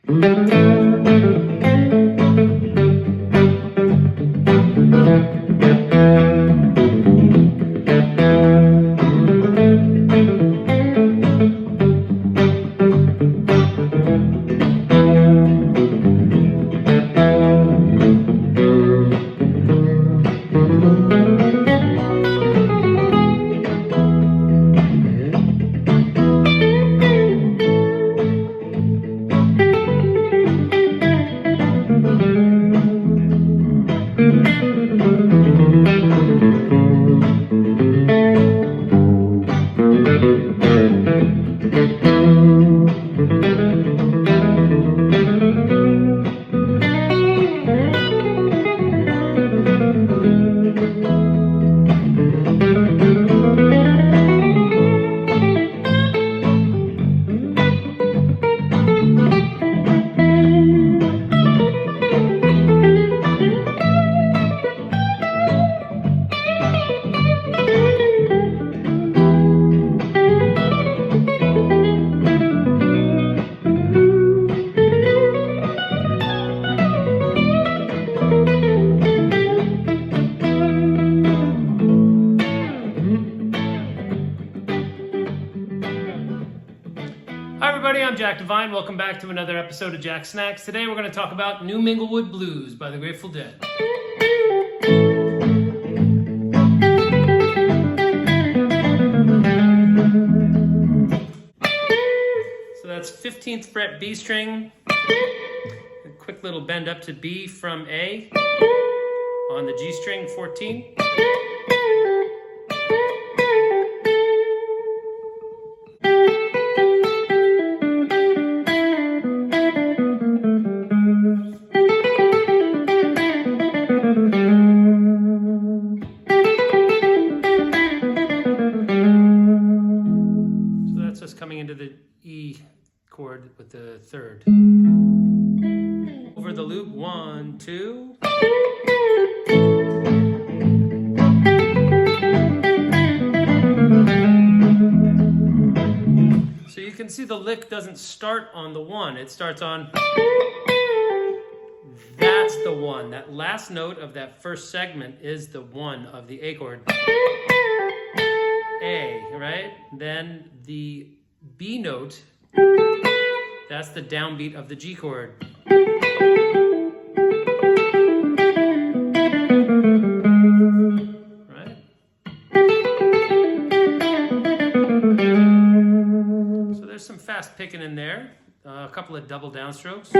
Hi everybody, I'm Jack Devine. Welcome back to another episode of Jacksnax. Today we're going to talk about New Minglewood Blues by the Grateful Dead. So that's 15th fret B string, a quick little bend up to B from A on the G string 14. Coming into the E chord with the third. Over the loop, 1, 2. So you can see the lick doesn't start on the 1, it starts on, that's the 1. That last note of that first segment is the 1 of the A chord. A, right? Then the B note, that's the downbeat of the G chord. Right? So there's some fast picking in there, a couple of double downstrokes.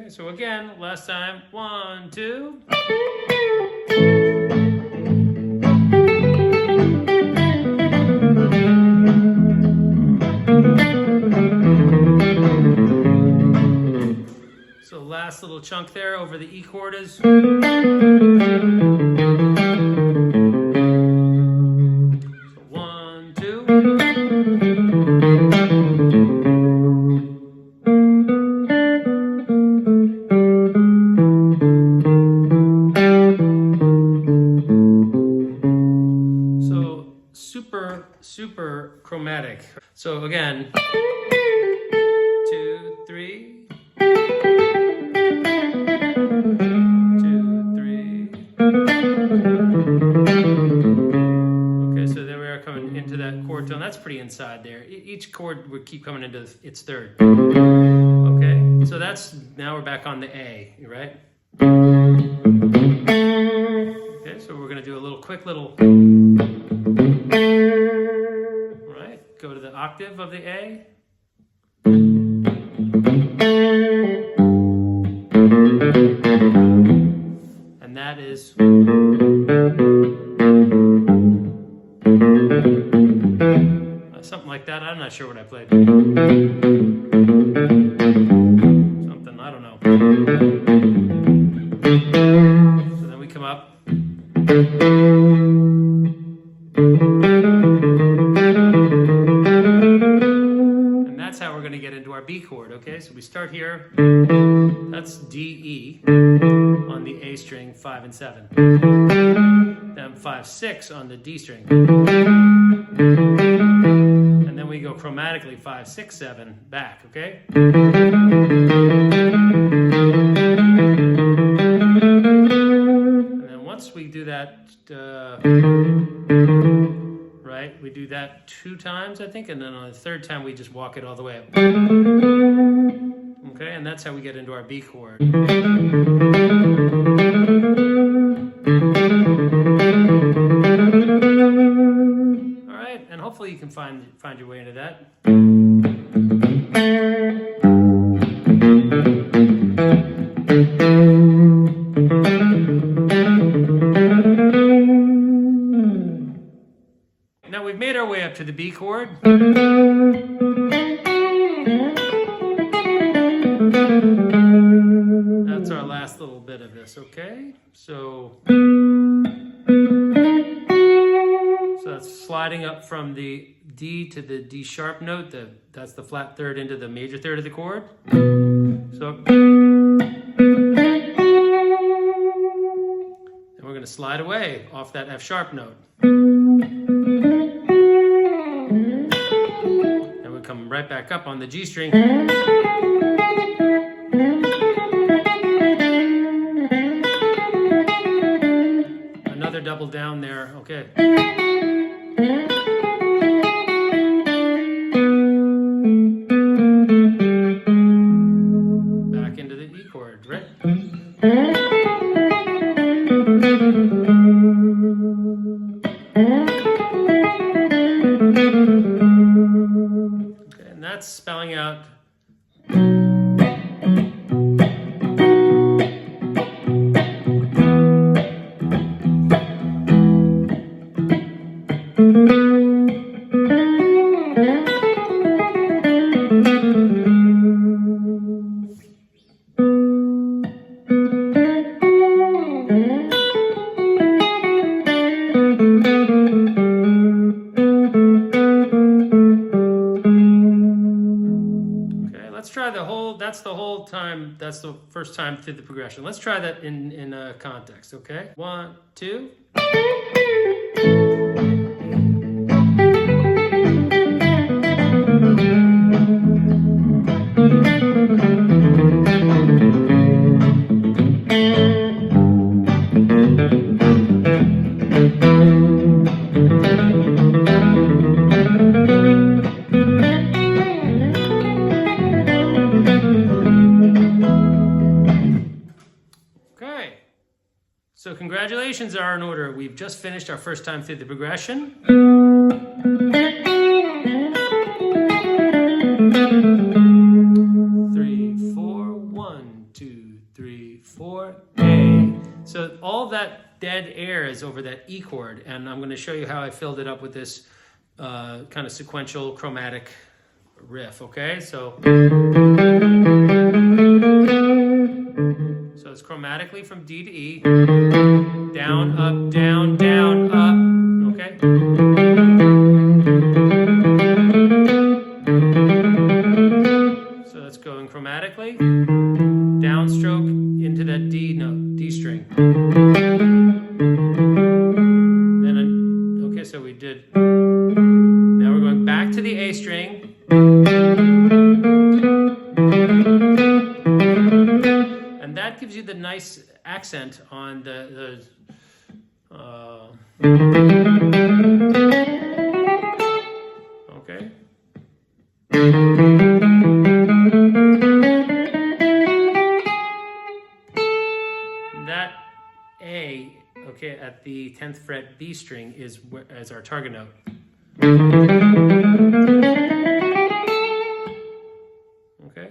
So again, last time, 1, 2. So last little chunk there over the E chord is. So 1, 2. Super chromatic. So again, 2, 3, 2, 3. Okay, so there we are coming into that chord tone. That's pretty inside there. Each chord would keep coming into its third. Okay, so that's, now we're back on the A, right? Okay, so we're gonna do a little quick little. Go to the octave of the A. And that is something like that. I'm not sure what I played. Something, I don't know. Okay, so we start here. That's D, E on the A string, 5 and 7. Then 5, 6 on the D string. And then we go chromatically 5, 6, 7 back, okay? And then once we do that, right, we do that 2 times, I think, and then on the 3rd time we just walk it all the way up. Okay, and that's how we get into our B chord. All right, and hopefully you can find your way into that. Now we've made our way up to the B chord. That's our last little bit of this, okay? So that's sliding up from the D to the D sharp note. That's the flat 3rd into the major 3rd of the chord. So and we're going to slide away off that F sharp note. And we come right back up on the G string. Another double down there, okay. Back into the E chord, right? Okay, and that's spelling out that's the first time through the progression. Let's try that in context, okay? 1, 2. So congratulations are in order. We've just finished our first time through the progression. 3, 4, 1, 2, 3, 4, A. So all that dead air is over that E chord, and I'm going to show you how I filled it up with this kind of sequential chromatic riff, okay? So it's chromatically from D to E, down, up, down, down, up, okay? So that's going chromatically, downstroke into that D note, D string. Then, okay, so we did, now we're going back to the A string, and that gives you the nice accent on the okay. That A, okay, at the 10th fret B string is as our target note. Okay.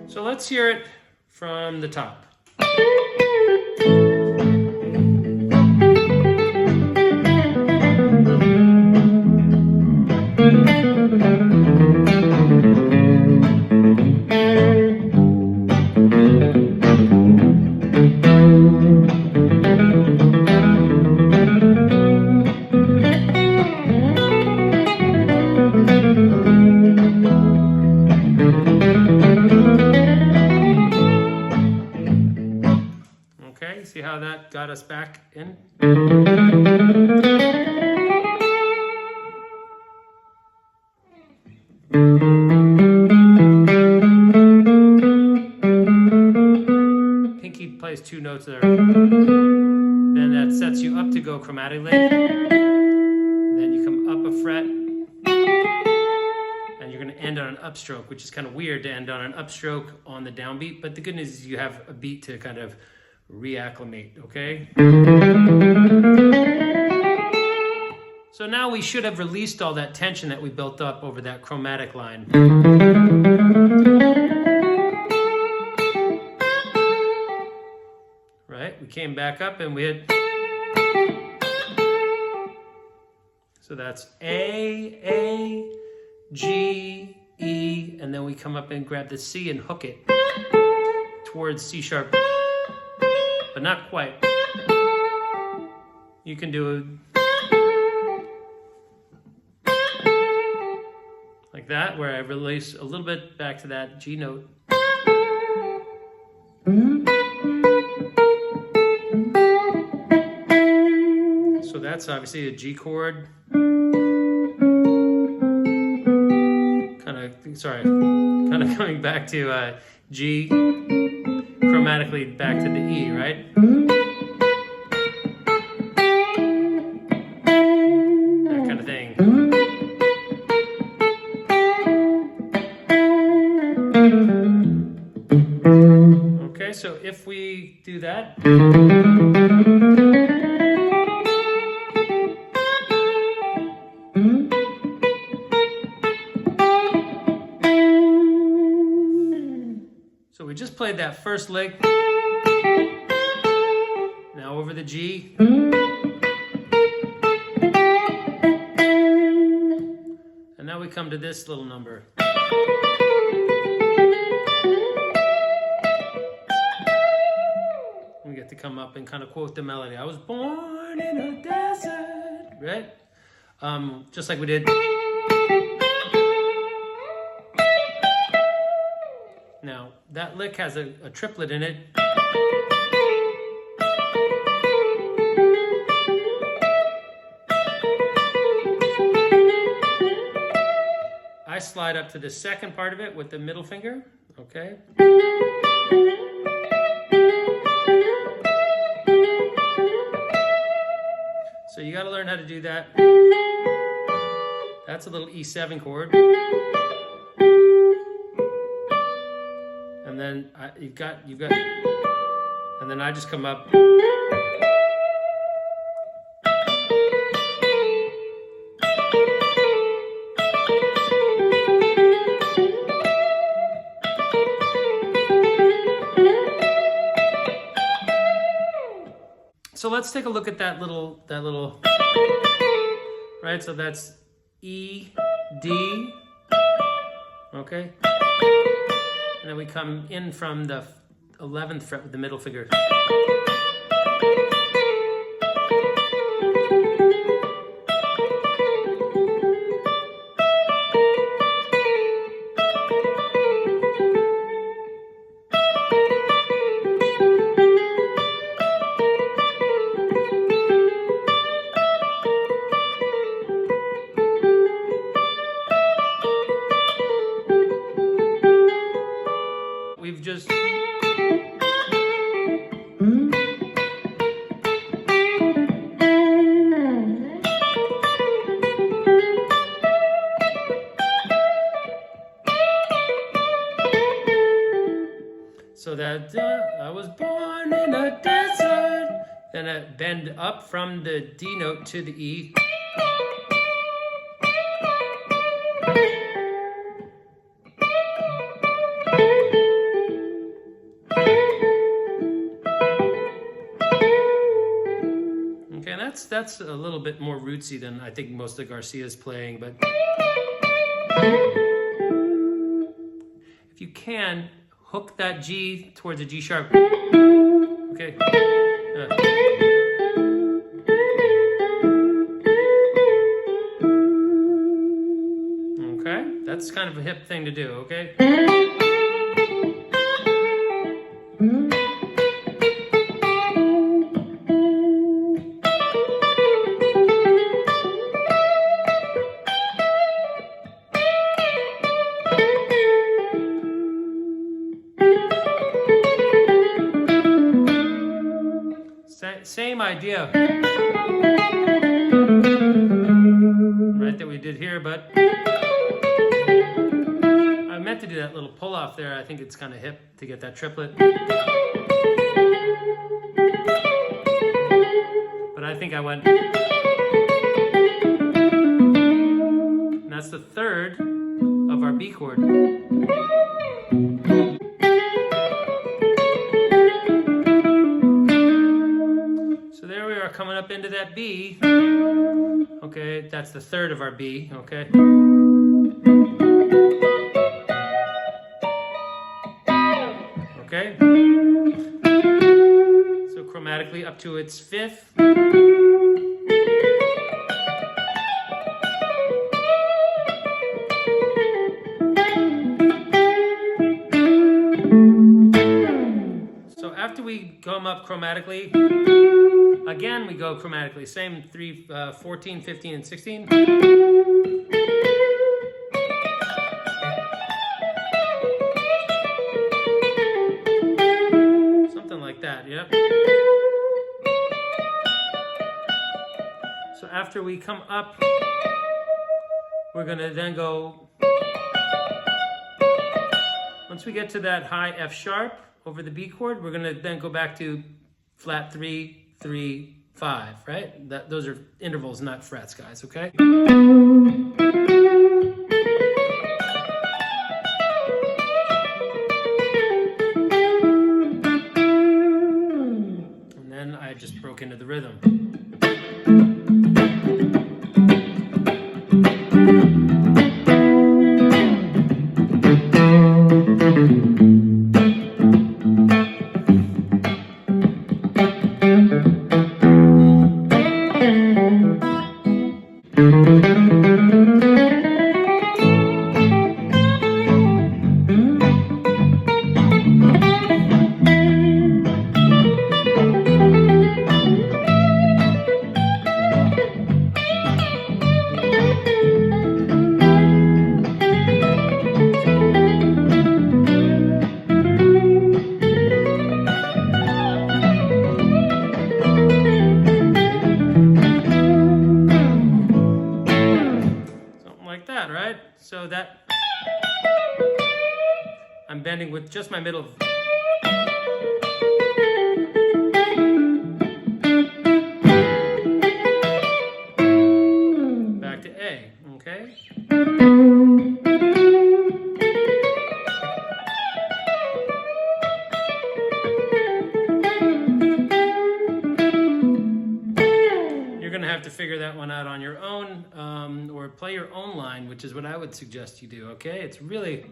So let's hear it from the top. us back in. Pinky plays 2 notes there. Then that sets you up to go chromatically. Then you come up a fret. And you're going to end on an upstroke, which is kind of weird to end on an upstroke on the downbeat. But the good news is you have a beat to kind of reacclimate, okay? So now we should have released all that tension that we built up over that chromatic line. Right? We came back up and we hit. So that's A, G, E, and then we come up and grab the C and hook it towards C sharp, but not quite. You can do like that, where I release a little bit back to that G note. So that's obviously a G chord. Kind of coming back to G, chromatically back to the E, right? That kind of thing. Okay, so if we do that. So we just played that first lick. Now over the G. And now we come to this little number. We get to come up and kind of quote the melody. I was born in a desert, right? Just like we did. Now, that lick has a triplet in it. I slide up to the second part of it with the middle finger, okay? So you gotta learn how to do that. That's a little E7 chord. And then you've got, and then I just come up. So let's take a look at that little, right? So that's E, D, okay? And then we come in from the 11th fret with the middle finger. We've just so that I was born in a desert, then I bend up from the D note to the E. That's a little bit more rootsy than I think most of Garcia's playing, but if you can, hook that G towards a G sharp. Okay. Okay, that's kind of a hip thing to do, okay? idea, right, that we did here, but I meant to do that little pull off there. I think it's kind of hip to get that triplet. But I think I went, and that's the third of our B chord. So there we are, coming up into that B. Okay, that's the third of our B, okay? Okay? So chromatically up to its fifth. So after we come up chromatically, again we go chromatically, same 3, 14, 15, and 16. Something like that, yep. So after we come up, we're gonna then go, once we get to that high F sharp over the B chord, we're gonna then go back to flat 3, 3, 5, right? Those are intervals, not frets, guys, okay? And then I just broke into the rhythm. Right? So that I'm bending with just my middle. Back to A, okay? You're gonna have to figure that one out on your own, or play your own line, which is what I would suggest you do, okay? It's really...